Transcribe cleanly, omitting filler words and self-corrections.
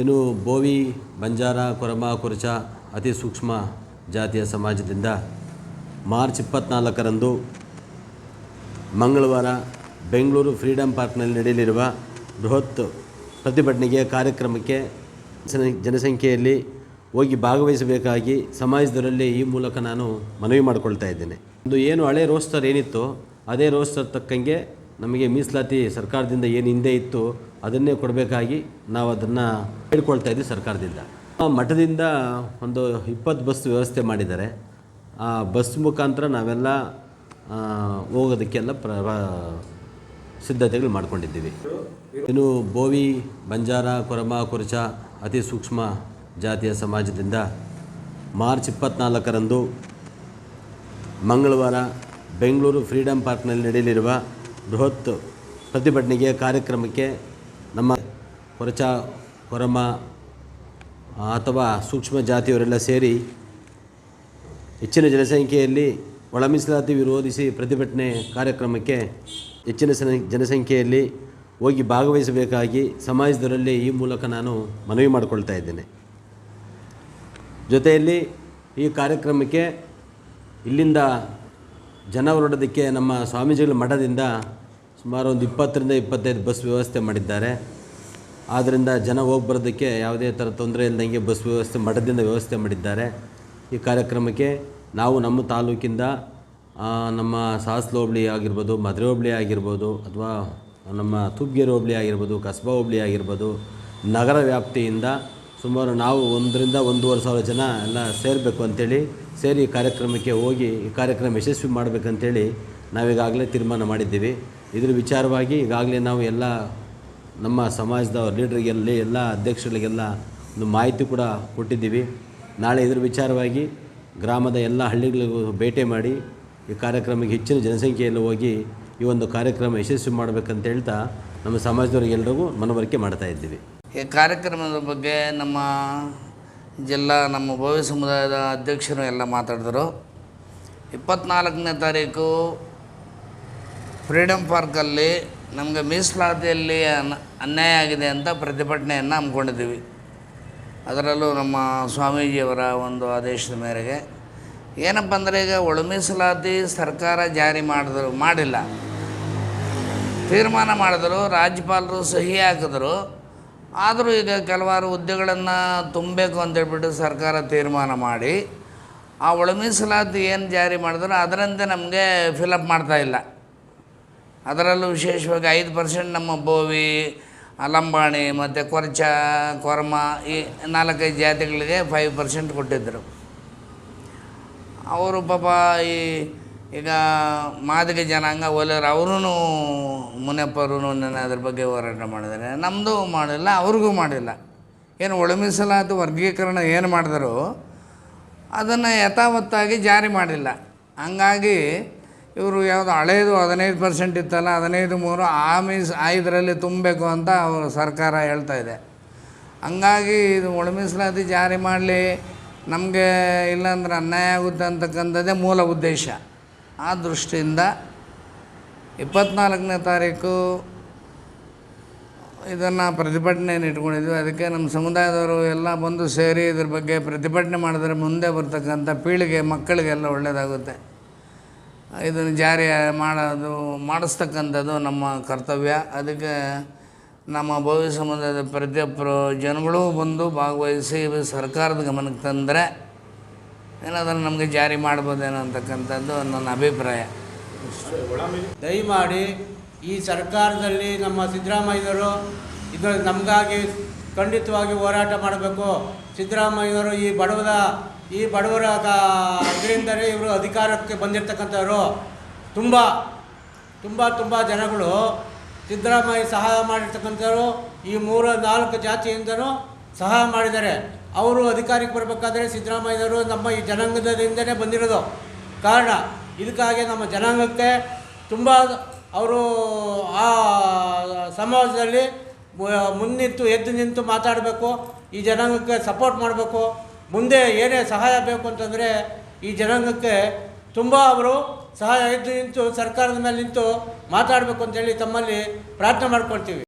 ಇನ್ನು ಬೋವಿ, ಬಂಜಾರ, ಕೊರಮ, ಕುರುಚ ಅತಿ ಸೂಕ್ಷ್ಮ ಜಾತಿಯ ಸಮಾಜದಿಂದ ಮಾರ್ಚ್ 24ರಂದು ಮಂಗಳವಾರ ಬೆಂಗಳೂರು ಫ್ರೀಡಂ ಪಾರ್ಕ್ನಲ್ಲಿ ನಡೆಯಲಿರುವ ಬೃಹತ್ ಪ್ರತಿಭಟನೆಗೆ ಕಾರ್ಯಕ್ರಮಕ್ಕೆ ಜನಸಂಖ್ಯೆಯಲ್ಲಿ ಹೋಗಿ ಭಾಗವಹಿಸಬೇಕಾಗಿ ಸಮಾಜದವರಲ್ಲಿ ಈ ಮೂಲಕ ನಾನು ಮನವಿ ಮಾಡಿಕೊಳ್ತಾ ಇದ್ದೇನೆ. ಒಂದು ಏನು ಹಳೆ ರೋಸ್ಟರ್ ಏನಿತ್ತು ಅದೇ ರೋಸ್ಟರ್ ತಕ್ಕಂಗೆ ನಮಗೆ ಮೀಸಲಾತಿ ಸರ್ಕಾರದಿಂದ ಏನು ಹಿಂದೆ ಇತ್ತು ಅದನ್ನೇ ಕೊಡಬೇಕಾಗಿ ನಾವು ಅದನ್ನು ಹೇಳ್ಕೊಳ್ತಾ ಇದ್ದೀವಿ ಸರ್ಕಾರದಿಂದ. ಮಠದಿಂದ ಒಂದು 20 ಬಸ್ ವ್ಯವಸ್ಥೆ ಮಾಡಿದ್ದಾರೆ. ಆ ಬಸ್ ಮುಖಾಂತರ ನಾವೆಲ್ಲ ಹೋಗೋದಕ್ಕೆಲ್ಲ ಸಿದ್ಧತೆಗಳು ಮಾಡ್ಕೊಂಡಿದ್ದೀವಿ. ಇನ್ನು ಬೋವಿ, ಬಂಜಾರ, ಕೊರಮ, ಕುರುಚ ಅತಿ ಸೂಕ್ಷ್ಮ ಜಾತಿಯ ಸಮಾಜದಿಂದ ಮಾರ್ಚ್ 24ರಂದು ಮಂಗಳವಾರ ಬೆಂಗಳೂರು ಫ್ರೀಡಂ ಪಾರ್ಕ್ನಲ್ಲಿ ನಡೆಯಲಿರುವ ಬೃಹತ್ ಪ್ರತಿಭಟನೆಗೆ ಕಾರ್ಯಕ್ರಮಕ್ಕೆ ನಮ್ಮ ಕೊರಚ, ಕೊರಮ ಅಥವಾ ಸೂಕ್ಷ್ಮ ಜಾತಿಯವರೆಲ್ಲ ಸೇರಿ ಹೆಚ್ಚಿನ ಜನಸಂಖ್ಯೆಯಲ್ಲಿ ಒಳ ಮೀಸಲಾತಿ ವಿರೋಧಿಸಿ ಪ್ರತಿಭಟನೆ ಕಾರ್ಯಕ್ರಮಕ್ಕೆ ಹೆಚ್ಚಿನ ಜನಸಂಖ್ಯೆಯಲ್ಲಿ ಹೋಗಿ ಭಾಗವಹಿಸಬೇಕಾಗಿ ಸಮಾಜದವರಲ್ಲಿ ಈ ಮೂಲಕ ನಾನು ಮನವಿ ಮಾಡಿಕೊಳ್ತಾ ಇದ್ದೇನೆ. ಜೊತೆಯಲ್ಲಿ ಈ ಕಾರ್ಯಕ್ರಮಕ್ಕೆ ಇಲ್ಲಿಂದ ಜನ ಹೊರಡೋದಕ್ಕೆ ನಮ್ಮ ಸ್ವಾಮೀಜಿಗಳ ಮಠದಿಂದ ಸುಮಾರು ಒಂದು 20ರಿಂದ 25 ಬಸ್ ವ್ಯವಸ್ಥೆ ಮಾಡಿದ್ದಾರೆ. ಆದ್ದರಿಂದ ಜನ ಹೋಗಿ ಬರೋದಕ್ಕೆ ಯಾವುದೇ ಥರ ತೊಂದರೆ ಇಲ್ಲದಂಗೆ ಬಸ್ ವ್ಯವಸ್ಥೆ ಮಠದಿಂದ ವ್ಯವಸ್ಥೆ ಮಾಡಿದ್ದಾರೆ. ಈ ಕಾರ್ಯಕ್ರಮಕ್ಕೆ ನಾವು ನಮ್ಮ ತಾಲೂಕಿಂದ ನಮ್ಮ ಸಾಸ್ಲ ಹೋಬಳಿ ಆಗಿರ್ಬೋದು, ಮಧುರೆ ಹೋಬಳಿ ಆಗಿರ್ಬೋದು, ಅಥವಾ ನಮ್ಮ ತೂಪ್ಗೆರೆ ಹೋಬಳಿ ಆಗಿರ್ಬೋದು, ಕಸ್ಬಾ ಹೋಬಳಿ ಆಗಿರ್ಬೋದು, ನಗರ ವ್ಯಾಪ್ತಿಯಿಂದ ಸುಮಾರು ನಾವು 1ರಿಂದ 1,500 ಸಾವಿರ ಜನ ಎಲ್ಲ ಸೇರಬೇಕು ಅಂಥೇಳಿ ಸೇರಿ ಈ ಕಾರ್ಯಕ್ರಮಕ್ಕೆ ಹೋಗಿ ಈ ಕಾರ್ಯಕ್ರಮ ಯಶಸ್ವಿ ಮಾಡಬೇಕಂತೇಳಿ ನಾವೀಗಾಗಲೇ ತೀರ್ಮಾನ ಮಾಡಿದ್ದೀವಿ. ಇದ್ರ ವಿಚಾರವಾಗಿ ಈಗಾಗಲೇ ನಾವು ಎಲ್ಲ ನಮ್ಮ ಸಮಾಜದ ಲೀಡ್ರಿಗೆಲ್ಲ ಎಲ್ಲ ಅಧ್ಯಕ್ಷರಿಗೆಲ್ಲ ಒಂದು ಮಾಹಿತಿ ಕೂಡ ಕೊಟ್ಟಿದ್ದೀವಿ. ನಾಳೆ ಇದ್ರ ವಿಚಾರವಾಗಿ ಗ್ರಾಮದ ಎಲ್ಲ ಹಳ್ಳಿಗಳಿಗೂ ಭೇಟಿ ಮಾಡಿ ಈ ಕಾರ್ಯಕ್ರಮಕ್ಕೆ ಹೆಚ್ಚಿನ ಜನಸಂಖ್ಯೆಯಲ್ಲಿ ಹೋಗಿ ಈ ಒಂದು ಕಾರ್ಯಕ್ರಮ ಯಶಸ್ವಿ ಮಾಡಬೇಕಂತ ಹೇಳ್ತಾ ನಮ್ಮ ಸಮಾಜದವರಿಗೆಲ್ಲರಿಗೂ ಮನವರಿಕೆ ಮಾಡ್ತಾ ಇದ್ದೀವಿ. ಈ ಕಾರ್ಯಕ್ರಮದ ಬಗ್ಗೆ ನಮ್ಮ ನಮ್ಮ ಬೋವಿ ಸಮುದಾಯದ ಅಧ್ಯಕ್ಷರು ಎಲ್ಲ ಮಾತಾಡಿದರು. 24ನೇ ತಾರೀಕು ಫ್ರೀಡಂ ಪಾರ್ಕಲ್ಲಿ ನಮಗೆ ಮೀಸಲಾತಿಯಲ್ಲಿ ಅನ್ಯಾಯ ಆಗಿದೆ ಅಂತ ಪ್ರತಿಭಟನೆಯನ್ನು ಹಮ್ಮಿಕೊಂಡಿದ್ದೀವಿ. ಅದರಲ್ಲೂ ನಮ್ಮ ಸ್ವಾಮೀಜಿಯವರ ಒಂದು ಆದೇಶದ ಮೇರೆಗೆ ಏನಪ್ಪ ಅಂದರೆ, ಈಗ ಒಳ ಮೀಸಲಾತಿ ಸರ್ಕಾರ ಜಾರಿ ಮಾಡಿಲ್ಲ, ತೀರ್ಮಾನ ಮಾಡಿದ್ರು, ರಾಜ್ಯಪಾಲರು ಸಹಿ ಹಾಕಿದ್ರು. ಆದರೂ ಈಗ ಕೆಲವಾರು ಹುದ್ದೆಗಳನ್ನು ತುಂಬಬೇಕು ಅಂತೇಳ್ಬಿಟ್ಟು ಸರ್ಕಾರ ತೀರ್ಮಾನ ಮಾಡಿ ಆ ಒಳ ಮೀಸಲಾತಿ ಏನು ಜಾರಿ ಮಾಡಿದ್ರು ಅದರಂತೆ ನಮಗೆ ಫಿಲಪ್ ಮಾಡ್ತಾಯಿಲ್ಲ. ಅದರಲ್ಲೂ ವಿಶೇಷವಾಗಿ 5% ನಮ್ಮ ಬೋವಿ, ಲಂಬಾಣಿ ಮತ್ತು ಕೊರಚ, ಕೊರಮ ಈ 4-5 ಜಾತಿಗಳಿಗೆ 5% ಕೊಟ್ಟಿದ್ದರು. ಅವರು ಪಾಪ ಈಗ ಮಾದಿಗ ಜನಾಂಗ ಒಲೆಯರು ಅವರೂ ಮುನಿಯಪ್ಪರು ಅದ್ರ ಬಗ್ಗೆ ಹೋರಾಟ ಮಾಡಿದ್ದಾರೆ. ನಮ್ಮದು ಮಾಡಿಲ್ಲ, ಅವ್ರಿಗೂ ಮಾಡಿಲ್ಲ. ಏನು ಒಳ ಮೀಸಲಾತಿ ವರ್ಗೀಕರಣ ಏನು ಮಾಡಿದ್ರು ಅದನ್ನು ಯಥಾವತ್ತಾಗಿ ಜಾರಿ ಮಾಡಿಲ್ಲ. ಹಂಗಾಗಿ ಇವರು ಯಾವುದು ಹಳೇದು 15% ಇತ್ತಲ್ಲ, 15-3 ಇದರಲ್ಲಿ ತುಂಬಬೇಕು ಅಂತ ಅವರು ಸರ್ಕಾರ ಹೇಳ್ತಾ ಇದೆ. ಹಂಗಾಗಿ ಇದು ಒಳ ಮೀಸಲಾತಿ ಜಾರಿ ಮಾಡಲಿ, ನಮಗೆ ಇಲ್ಲಾಂದ್ರೆ ಅನ್ಯಾಯ ಆಗುತ್ತೆ ಅಂತಕ್ಕಂಥದ್ದೇ ಮೂಲ ಉದ್ದೇಶ. ಆ ದೃಷ್ಟಿಯಿಂದ 24ನೇ ತಾರೀಕು ಇದನ್ನು ಪ್ರತಿಭಟನೆಯನ್ನು ಇಟ್ಕೊಂಡಿದ್ವಿ. ಅದಕ್ಕೆ ನಮ್ಮ ಸಮುದಾಯದವರು ಎಲ್ಲ ಬಂದು ಸೇರಿ ಇದ್ರ ಬಗ್ಗೆ ಪ್ರತಿಭಟನೆ ಮಾಡಿದ್ರೆ ಮುಂದೆ ಬರ್ತಕ್ಕಂಥ ಪೀಳಿಗೆ ಮಕ್ಕಳಿಗೆಲ್ಲ ಒಳ್ಳೆಯದಾಗುತ್ತೆ. ಇದನ್ನು ಜಾರಿ ಮಾಡಿಸ್ತಕ್ಕಂಥದ್ದು ನಮ್ಮ ಕರ್ತವ್ಯ. ಅದಕ್ಕೆ ನಮ್ಮ ಬೋವಿ ಸಮುದಾಯದ ಪ್ರತಿಯೊಬ್ಬರು ಜನಗಳು ಬಂದು ಭಾಗವಹಿಸಿ ಸರ್ಕಾರದ ಗಮನಕ್ಕೆ ತಂದರೆ ಏನಾದರೂ ನಮಗೆ ಜಾರಿ ಮಾಡ್ಬೋದೇನೋ ಅಂತಕ್ಕಂಥದ್ದು ನನ್ನ ಅಭಿಪ್ರಾಯ. ದಯಮಾಡಿ ಈ ಸರ್ಕಾರದಲ್ಲಿ ನಮ್ಮ ಸಿದ್ದರಾಮಯ್ಯನವರು ಇದು ನಮಗಾಗಿ ಖಂಡಿತವಾಗಿ ಹೋರಾಟ ಮಾಡಬೇಕು. ಸಿದ್ದರಾಮಯ್ಯನವರು ಈ ಬಡವರ ಇದರಿಂದಲೇ ಇವರು ಅಧಿಕಾರಕ್ಕೆ ಬಂದಿರತಕ್ಕಂಥವ್ರು. ತುಂಬ ಜನಗಳು ಸಿದ್ದರಾಮಯ್ಯ ಸಹಾಯ ಮಾಡಿರ್ತಕ್ಕಂಥವ್ರು ಈ 3-4 ಜಾತಿಯಿಂದನೂ ಸಹಾಯ ಮಾಡಿದ್ದಾರೆ. ಅವರು ಅಧಿಕಾರಕ್ಕೆ ಬರಬೇಕಾದ್ರೆ ಸಿದ್ದರಾಮಯ್ಯನವರು ನಮ್ಮ ಈ ಜನಾಂಗದಿಂದಲೇ ಬಂದಿರೋದು ಕಾರಣ. ಇದಕ್ಕಾಗಿ ನಮ್ಮ ಜನಾಂಗಕ್ಕೆ ತುಂಬ ಅವರು ಆ ಸಮಾಜದಲ್ಲಿ ಎದ್ದು ನಿಂತು ಮಾತಾಡಬೇಕು. ಈ ಜನಾಂಗಕ್ಕೆ ಸಪೋರ್ಟ್ ಮಾಡಬೇಕು. ಮುಂದೆ ಏನೇ ಸಹಾಯ ಬೇಕು ಅಂತಂದರೆ ಈ ಜನಾಂಗಕ್ಕೆ ತುಂಬ ಅವರು ಸಹಾಯ ಎದ್ದು ನಿಂತು ಸರ್ಕಾರದ ಮೇಲೆ ನಿಂತು ಮಾತಾಡಬೇಕು ಅಂತೇಳಿ ತಮ್ಮಲ್ಲಿ ಪ್ರಾರ್ಥನೆ ಮಾಡ್ಕೊಳ್ತೀವಿ.